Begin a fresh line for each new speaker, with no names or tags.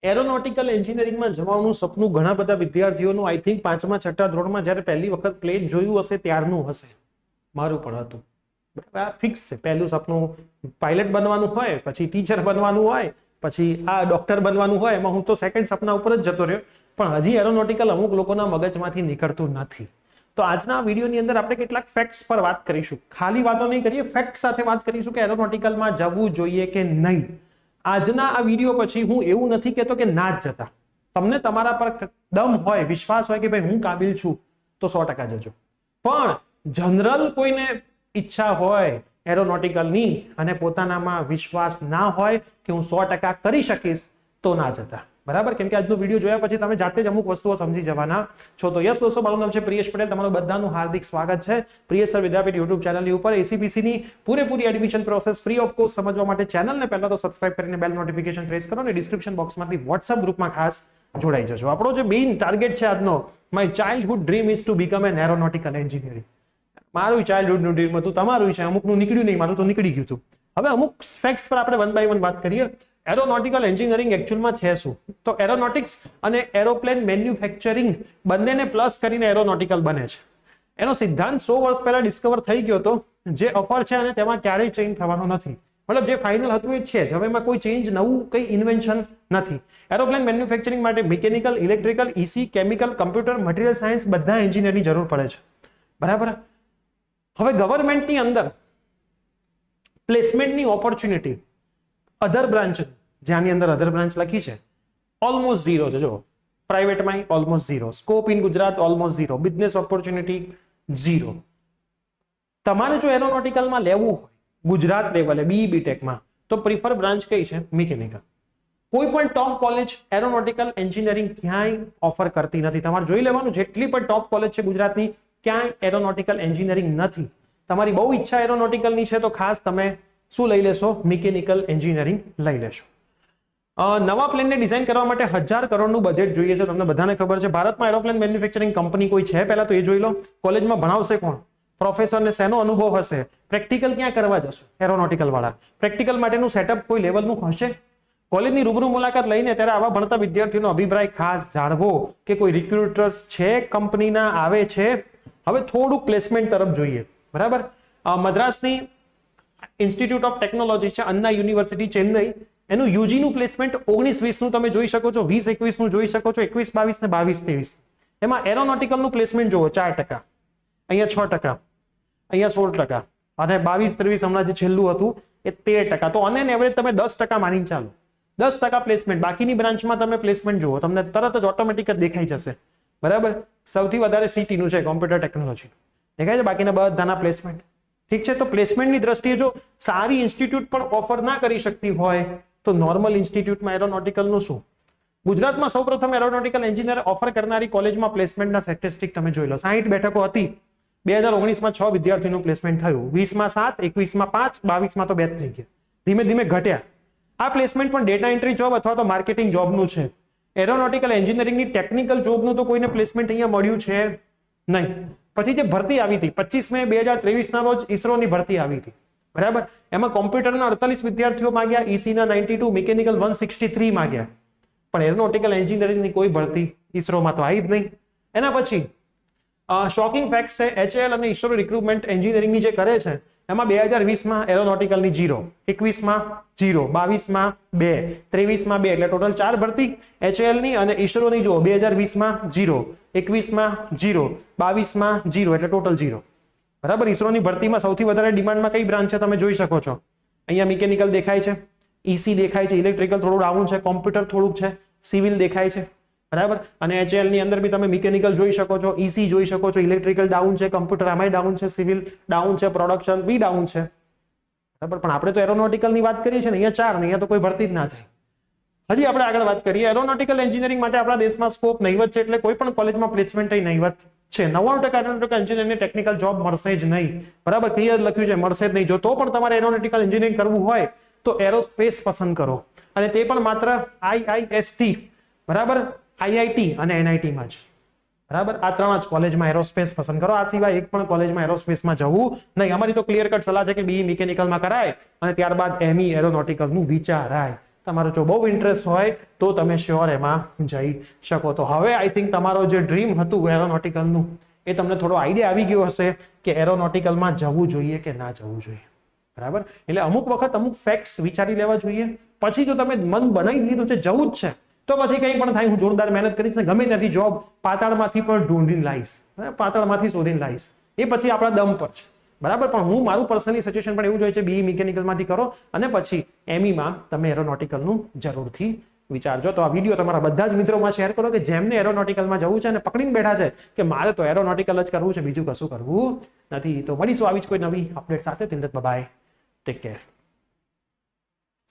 Aeronautical એન્જિનિયરિંગમાં જવાનું સપનું ઘણા બધા વિદ્યાર્થીઓનું આઈ થિંક 5મા 6ઠા ધોરણમાં જ્યારે પહેલી વખત પ્લેન જોયું હશે ત્યારનું હશે. મારું પણ હતું. બરાબર, આ ફિક્સ છે. પહેલું સપનું પાયલટ બનવાનું હોય, પછી ટીચર બનવાનું હોય, પછી આ ડોક્ટર બનવાનું હોય. એમાં હું તો સેકન્ડ સપના ઉપર જ જતો રહ્યો, પણ હજી એરોનોટિકલ અમુક લોકોના મગજમાંથી નીકળતું નથી. તો આજના વિડીયોની અંદર આપણે કેટલાક ફેક્ટ્સ પર વાત કરીશું. ખાલી વાતો નહીં કરીએ, ફેક્ટ સાથે વાત કરીશું કે એરોનોટિકલમાં જવું જોઈએ કે નહીં. આજના આ વિડીયો પછી હું એવું નથી કહેતો કે ના જ જતા. તમને તમારા પર દમ હોય, વિશ્વાસ હોય કે ભાઈ હું કાબિલ છું, તો 100% જજો. પણ જનરલ કોઈને ઈચ્છા હોય એરોનોટિકલની અને પોતાનામાં વિશ્વાસ ના હોય કે હું 100% કરી શકીશ, તો ના જતા. બરાબર, કેમ કે આજનો વિડીયો જોયા પછી તમે જાતે જ અમુક વસ્તુઓ સમજી જવાના છો. તો યસ દોસ્તો, મારું નામ છે પ્રિયેશ પટેલ. તમારું બધાનું હાર્દિક સ્વાગત છે પ્રિયેશ સર વિદ્યાપીઠ યુટ્યુબ ચેનલની ઉપર. એસીપીસી ની પૂરેપૂરી admission process free of cost સમજવા માટે ચેનલને પહેલા તો સબસ્ક્રાઇબ કરીને બેલ નોટિફિકેશન પ્રેસ કરો અને ડિસ્ક્રિપ્શન બોક્સમાંથી વોટ્સઅપ ગ્રુપમાં ખાસ જોડાઈ જજો. આપણો જે મેઇન ટાર્ગેટ છે આજનો, my childhood dream is to become N aeronautical engineer. મારું ચાઇલ્ડહુડનું ડ્રીમ હતું, તમારું છે. અમુકનું નીકળ્યું નહીં, મારું તો નીકળી ગયું હતું. હવે અમુક ફેક્ટ્સ પર આપણે વન બાય વન વાત કરીએ. એરોનોટિકલ એન્જિનિયરિંગ એકચ્યુઅલમાં છે શું? તો એરોનોટિક્સ અને એરોપ્લેન મેન્યુફેક્ચરિંગ બંનેને પ્લસ કરીને એરોનોટિકલ બને છે. એનો સિદ્ધાંત 100 વર્ષ પહેલા ડિસ્કવર થઈ ગયો હતો. જે અફર છે અને તેમાં ક્યારેય ચેન્જ થવાનો નથી. મતલબ જે ફાઇનલ હતું એ છે જ. હવે એમાં કોઈ ચેન્જ, નવું કઈ ઇન્વેન્શન નથી. એરોપ્લેન મેન્યુફેક્ચરિંગ માટે mechanical, electrical, EC, chemical, computer, material science બધા એન્જિનિયરની જરૂર પડે છે. બરાબર. હવે ગવર્મેન્ટની અંદર પ્લેસમેન્ટની ઓપોર્ચ્યુનિટી અધર બ્રાન્ચ, જ્યાંની અંદર અધર બ્રાન્ચ લખી છે, ઓલમોસ્ટ ઝીરો છે. જો પ્રાઇવેટમાં almost zero, scope in Gujarat almost zero, business opportunity zero. તમારે જો એરોનોટિકલમાં લેવું હોય ગુજરાત લેવલે BE-BTechમાં, તો પ્રિફર બ્રાન્ચ કઈ છે? મિકેનિકલ. કોઈ પણ ટોપ કોલેજ એરોનોટિકલ એન્જિનિયરિંગ ક્યાંય ઓફર કરતી નથી. તમારે જોઈ લેવાનું, જેટલી પણ ટોપ કોલેજ છે ગુજરાતની, ક્યાંય એરોનોટિકલ એન્જિનિયરિંગ નથી. તમારી બહુ ઈચ્છા એરોનોટિકલની છે તો ખાસ તમે શું લઈ લેશો? મિકેનિકલ એન્જિનિયરિંગ લઈ લેશો. નવા પ્લેનને ડિઝાઇન કરવા માટે 1000 કરોડનું બજેટ જોઈએ છે. તમને બધાને ખબર છે. ભારતમાં એરોપ્લેન મેન્યુફેક્ચરિંગ કંપની કોઈ છે પહેલા તો એ જોઈ લો. કોલેજમાં ભણાવશે કોણ? પ્રોફેસરને શેનો અનુભવ હશે? પ્રેક્ટિકલ ક્યાં કરવા જશો? એરોનોટિકલ વાળા. પ્રેક્ટિકલ માટેનું સેટઅપ કોઈ લેવલનું હશે? કોલેજની રૂબરૂ મુલાકાત લઈને ત્યારે આવા ભણતા વિદ્યાર્થીઓનો અભિપ્રાય ખાસ જાણવો કે કોઈ રિક્રુટર્સ છે, કંપનીના આવે છે. હવે થોડુંક પ્લેસમેન્ટ તરફ જોઈએ. બરાબર. મદ્રાસની ઇન્સ્ટિટ્યૂટ ઓફ ટેકનોલોજી છે, અન્ના યુનિવર્સિટી ચેન્નઈ, એનું યુજી નું પ્લેસમેન્ટ 19-20 નું તમે જોઈ શકો છો, 20-21 નું જોઈ શકો છો, 21-22 ને 22-23. એમાં એરોનોટિકલ નું પ્લેસમેન્ટ જોવો 4%, અહીંયા 6%, અહીંયા 16%, અને 22-23 હમણાં જે છેલ્લું હતું એ 13%. તો ઓન એન એવરેજ તમે 10% માનીને ચાલો. 10% પ્લેસમેન્ટ. બાકીની બ્રાન્ચમાં તમે પ્લેસમેન્ટ જોવો, તમને તરત જ ઓટોમેટિક જ દેખાઈ જશે. બરાબર. સૌથી વધારે CT નું છે, કોમ્પ્યુટર ટેકનોલોજી. દેખાય છે? બાકીના બધાના પ્લેસમેન્ટ. ઠીક છે. તો પ્લેસમેન્ટની દ્રષ્ટિએ જો સારી ઇન્સ્ટિટ્યૂટ પણ ઓફર ના કરી શકતી હોય તો નોર્મલ ઇન્સ્ટિટ્યૂટમાં એરોનોટિકલનું શું? ગુજરાતમાં સૌપ્રથમ એરોનોટિકલ એન્જિનિયર ઓફર કરનારી કોલેજમાં પ્લેસમેન્ટના સ્ટેટિસ્ટિક તમે જોઈ લો. 60 બેઠકો હતી. 2019માં 6 વિદ્યાર્થીનું પ્લેસમેન્ટ થયું. 20માં 7, 21માં 5, 22માં તો 2 થઈ ગયા. ધીમે ધીમે ઘટ્યા. આ પ્લેસમેન્ટ પણ ડેટા એન્ટ્રી જોબ અથવા તો માર્કેટિંગ જોબનું છે. એરોનોટિકલ એન્જિનિયરિંગની ટેકનિકલ જોબનું તો કોઈને પ્લેસમેન્ટ અહીંયા મળ્યું છે નહીં. પછી જે ભરતી આવી હતી 25 મે 2023 ના રોજ ઈસરોની ભરતી આવી હતી. બરાબર. એમાં કોમ્પ્યુટરના 48 વિદ્યાર્થીઓ માંગ્યા, ઈસીના 92, મિકેનિકલ 163 માંગ્યા. પણ એરોનોટિકલ એન્જિનિયરિંગની કોઈ ભરતી ઈસરોમાં તો આવી જ નહીં. એના પછી શોકિંગ ફેક્ટ છે, HAL અને ઈસરો રિક્રુટમેન્ટ એન્જિનિયરિંગની જે કરે છે એમાં 2020માં એરોનોટિકલની 0, 21માં 0, 22માં 2, 23માં 2, એટલે ટોટલ 4 ભરતી. HAL ની અને ઈસરોની જો 2020માં 0, 21માં 0, 22માં 0, એટલે ટોટલ 0. બરાબર. ઈસરોની ભરતીમાં સૌથી વધારે ડિમાન્ડમાં કઈ બ્રાન્ચ છે તમે જોઈ શકો છો. અહીંયા મિકેનિકલ દેખાય છે, ઈસી દેખાય છે, ઇલેક્ટ્રિકલ થોડું ડાઉન છે, કોમ્પ્યુટર થોડુંક છે, સિવિલ દેખાય છે. બરાબર. અને HAL ની અંદર બી તમે મિકેનિકલ જોઈ શકો છો, ઈસી જોઈ શકો છો, ઇલેક્ટ્રિકલ ડાઉન છે, કમ્પ્યુટર આમાંય ડાઉન છે, સિવિલ ડાઉન છે, પ્રોડક્શન બી ડાઉન છે. બરાબર. પણ આપણે તો એરોનોટિકલ ની વાત કરીએ છીએ ને, અહીંયા 4 ને અહીંયા તો કોઈ ભરતી જ ના થાય. હજી આપણે આગળ વાત કરીએ. એરોનોટિકલ એન્જિનિયરિંગ માટે આપણા દેશમાં સ્કોપ નહીવત છે, એટલે કોઈ પણ કોલેજમાં પ્લેસમેન્ટ નહીવત છે. 99% એરોનોટિકલ એન્જિનિયરિંગને ટેકનિકલ જોબ મળશે જ નહીં. બરાબર. ક્લિયર લખ્યું છે, મળશે જ નહીં. જો તો પણ તમારે એરોનોટિકલ એન્જિનિયરિંગ કરવું હોય તો એરોસ્પેસ પસંદ કરો, અને તે પણ માત્ર IIST, બરાબર, IIT અને NIT માં જ. બરાબર. આ 3 જ કોલેજમાં એરોસ્પેસ પસંદ કરો. આ સિવાય એક પણ કોલેજમાં એરોસ્પેસમાં જવું નહીં. અમારી તો ક્લિયર કટ સલાહ છે કે BE મિકેનિકલમાં કરાય અને ત્યારબાદ ME એરોનોટિકલનું વિચારાય. તમારો જો બહુ ઇન્ટરેસ્ટ હોય તો તમે શ્યોર એમાં જઈ શકો. તો હવે આઈ થિંક તમારો જે ડ્રીમ હતું એરોનોટિકલનું એ તમને થોડો આઈડિયા આવી ગયો હશે કે એરોનોટિકલમાં જવું જોઈએ કે ના જવું જોઈએ. બરાબર, એટલે અમુક વખત અમુક ફેક્ટ્સ વિચારી લેવા જોઈએ. પછી જો તમે મન બનાવી લીધું છે જવું જ છે તો પછી કંઈ પણ થાય હું જોરદાર મહેનત કરીશ ને ગમે ત્યાંથી જોબ પાતાળમાંથી પણ ઢૂંઢીને લાવીશ, પાતાળમાંથી શોધીને લાવીશ, એ પછી આપણા દમ પર છે. બરાબર, પણ હું મારું પર્સનલી સજેશન પણ એવું જ હોય છે બીઈ મિકેનિકલમાંથી કરો અને પછી એમઈમાં તમે એરોનોટિકલનું જરૂરથી વિચારજો. તો આ વિડીયો તમારા બધા જ મિત્રોમાં શેર કરો કે જેમને એરોનોટિકલમાં જવું છે અને પકડીને બેઠા છે કે મારે તો એરોનોટિકલ જ કરવું છે, બીજું કશું કરવું નથી. તો મળીશું આવી જ કોઈ નવી અપડેટ સાથે. Bye, take care.